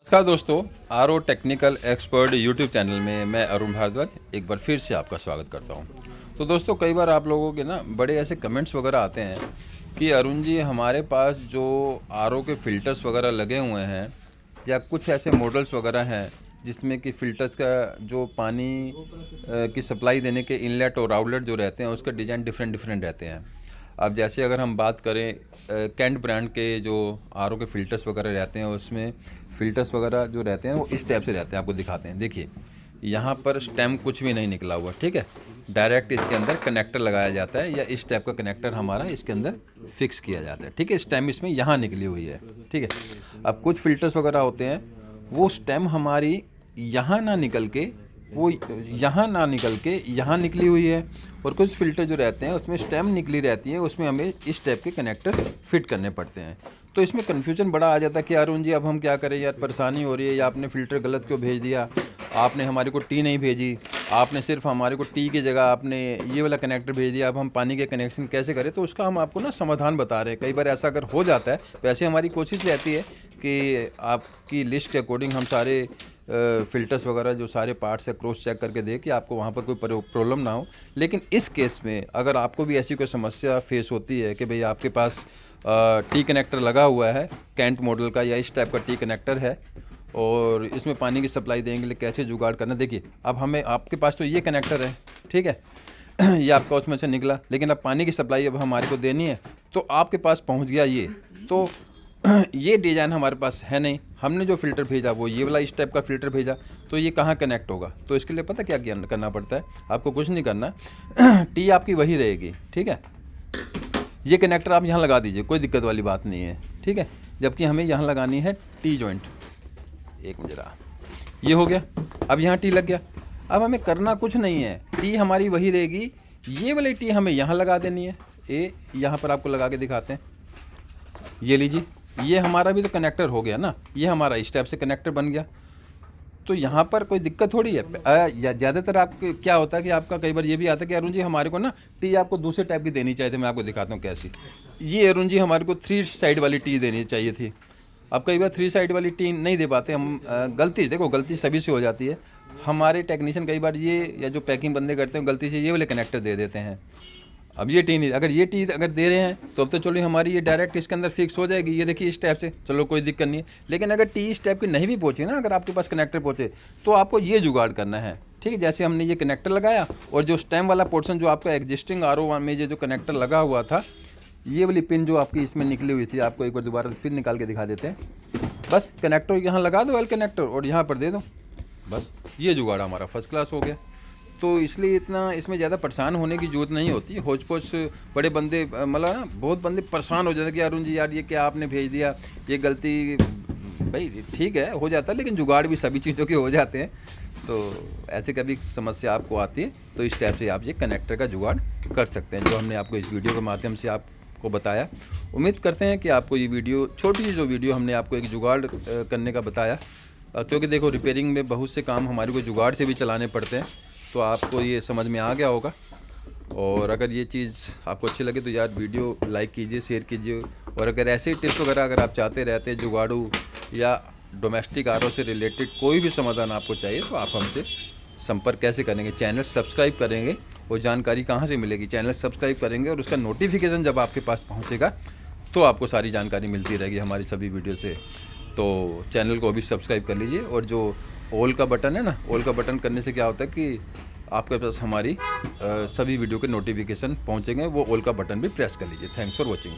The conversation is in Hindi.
नमस्कार दोस्तों, R O technical expert YouTube channel में मैं अरुण भारद्वाज एक बार फिर से आपका स्वागत करता हूं। तो दोस्तों, कई बार आप लोगों के ना बड़े ऐसे कमेंट्स वगैरह आते हैं कि अरुण जी, हमारे पास जो आर ओ के फ़िल्टर्स वगैरह लगे हुए हैं या कुछ ऐसे मॉडल्स वगैरह हैं जिसमें कि फ़िल्टर्स का जो पानी की सप्लाई देने के इनलेट और आउटलेट जो रहते हैं उसका डिज़ाइन डिफरेंट डिफरेंट रहते हैं। अब जैसे अगर हम बात करें कैंट ब्रांड के जो आर ओ के फ़िल्टर्स वगैरह रहते हैं, उसमें फ़िल्टर्स वगैरह जो रहते हैं वो इस टाइप से रहते हैं। आपको दिखाते हैं, देखिए यहाँ पर स्टेम कुछ भी नहीं निकला हुआ, ठीक है। डायरेक्ट इसके अंदर कनेक्टर लगाया जाता है या इस टाइप का कनेक्टर हमारा इसके अंदर फिक्स किया जाता है, ठीक है। स्टेम इसमें यहाँ निकली हुई है, ठीक है। अब कुछ फ़िल्टर्स वगैरह होते हैं वो स्टेम हमारी यहाँ ना निकल के वो यहाँ ना निकल के यहाँ निकली हुई है, और कुछ फ़िल्टर जो रहते हैं उसमें स्टेम निकली रहती है, उसमें हमें इस टाइप के कनेक्टर्स फिट करने पड़ते हैं। तो इसमें कन्फ्यूजन बड़ा आ जाता है कि अरुण जी अब हम क्या करें यार, परेशानी हो रही है, या आपने फ़िल्टर गलत क्यों भेज दिया, आपने हमारे को टी नहीं भेजी, आपने सिर्फ हमारे को टी की जगह आपने ये वाला कनेक्टर भेज दिया, अब हम पानी के कनेक्शन कैसे करें। तो उसका हम आपको ना समाधान बता रहे हैं। कई बार ऐसा अगर हो जाता है, वैसे हमारी कोशिश रहती है कि आपकी लिस्ट के अकॉर्डिंग हम सारे फ़िल्टर्स वगैरह जो सारे पार्ट्स है क्रॉस चेक करके दें कि आपको वहाँ पर कोई प्रॉब्लम ना हो। लेकिन इस केस में अगर आपको भी ऐसी कोई समस्या फेस होती है कि भाई आपके पास टी कनेक्टर लगा हुआ है कैंट मॉडल का या इस टाइप का टी कनेक्टर है और इसमें पानी की सप्लाई देने के लिए कैसे जुगाड़ करना, देखिए अब हमें आपके पास तो ये कनेक्टर है, ठीक है ये आपका उसमें से निकला, लेकिन अब पानी की सप्लाई अब हमारे को देनी है तो आपके पास पहुंच गया ये, तो ये डिज़ाइन हमारे पास है नहीं, हमने जो फ़िल्टर भेजा वो ये वाला इस टाइप का फ़िल्टर भेजा, तो ये कहाँ कनेक्ट होगा। तो इसके लिए पता क्या करना पड़ता है, आपको कुछ नहीं करना टी आपकी वही रहेगी, ठीक है। ये कनेक्टर आप यहाँ लगा दीजिए, कोई दिक्कत वाली बात नहीं है, ठीक है। जबकि हमें यहाँ लगानी है टी जॉइंट, एक मिनट रहा, ये हो गया, अब यहाँ टी लग गया। अब हमें करना कुछ नहीं है, टी हमारी वही रहेगी, ये वाली टी हमें यहाँ लगा देनी है। ये यहाँ पर आपको लगा के दिखाते हैं, ये लीजिए, ये हमारा भी तो कनेक्टर हो गया ना, ये हमारा इस टाइप से कनेक्टर बन गया। तो यहाँ पर कोई दिक्कत थोड़ी है। या ज़्यादातर आपको क्या होता है कि आपका कई बार ये भी आता है कि अरुण जी हमारे को ना टी आपको दूसरे टाइप की देनी चाहिए थी, मैं आपको दिखाता हूँ कैसी। ये अरुण जी हमारे को 3 साइड वाली टी देनी चाहिए थी। अब कई बार 3 साइड वाली टी नहीं दे पाते हम, गलती, देखो गलती सभी से हो जाती है। हमारे टेक्नीशियन कई बार ये या जो पैकिंग बंदे करते हैं गलती से ये वाले कनेक्टर दे देते हैं। अब ये टी नहीं, अगर ये टी अगर दे रहे हैं तो अब तो चलो हमारी ये डायरेक्ट इसके अंदर फिक्स हो जाएगी, ये देखिए इस टाइप से, चलो कोई दिक्कत नहीं है। लेकिन अगर टी इस टाइप की नहीं भी पहुंची ना, अगर आपके पास कनेक्टर पहुंचे तो आपको ये जुगाड़ करना है, ठीक है। जैसे हमने ये कनेक्टर लगाया और जो स्टेम वाला पोर्शन जो आपका एग्जिस्टिंग आर ओ में जो कनेक्टर लगा हुआ था, ये वाली पिन जो आपकी इसमें निकली हुई थी, आपको एक बार दोबारा फिर निकाल के दिखा देते हैं। बस कनेक्टर यहाँ लगा दो, एल कनेक्टर, और यहाँ पर दे दो, बस ये जुगाड़ हमारा फर्स्ट क्लास हो गया। तो इसलिए इतना इसमें ज़्यादा परेशान होने की ज़रूरत नहीं होती। होच पोच बड़े बंदे, मतलब ना बहुत बंदे परेशान हो जाते हैं कि अरुण जी यार ये क्या आपने भेज दिया, ये गलती, भाई ठीक है हो जाता है, लेकिन जुगाड़ भी सभी चीज़ों के हो जाते हैं। तो ऐसे कभी समस्या आपको आती है तो इस टाइप से आप ये कनेक्टर का जुगाड़ कर सकते हैं, जो हमने आपको इस वीडियो के माध्यम से आपको बताया। उम्मीद करते हैं कि आपको ये वीडियो, छोटी सी जो वीडियो हमने आपको एक जुगाड़ करने का बताया, क्योंकि देखो रिपेयरिंग में बहुत से काम हमारे को जुगाड़ से भी चलाने पड़ते हैं, तो आपको ये समझ में आ गया होगा। और अगर ये चीज़ आपको अच्छी लगे तो यार वीडियो लाइक कीजिए, शेयर कीजिए। और अगर ऐसे टिप्स वगैरह अगर आप चाहते रहते हैं, जुगाड़ू या डोमेस्टिक आर ओ से रिलेटेड कोई भी समाधान आपको चाहिए, तो आप हमसे संपर्क कैसे करेंगे, चैनल सब्सक्राइब करेंगे। और जानकारी कहाँ से मिलेगी, चैनल सब्सक्राइब करेंगे और उसका नोटिफिकेशन जब आपके पास पहुँचेगा तो आपको सारी जानकारी मिलती रहेगी हमारी सभी वीडियो से। तो चैनल को अभी सब्सक्राइब कर लीजिए, और जो ऑल का बटन है ना, ऑल का बटन करने से क्या होता है कि आपके पास हमारी सभी वीडियो के नोटिफिकेशन पहुंचेंगे, वो ऑल का बटन भी प्रेस कर लीजिए। Thanks for watching.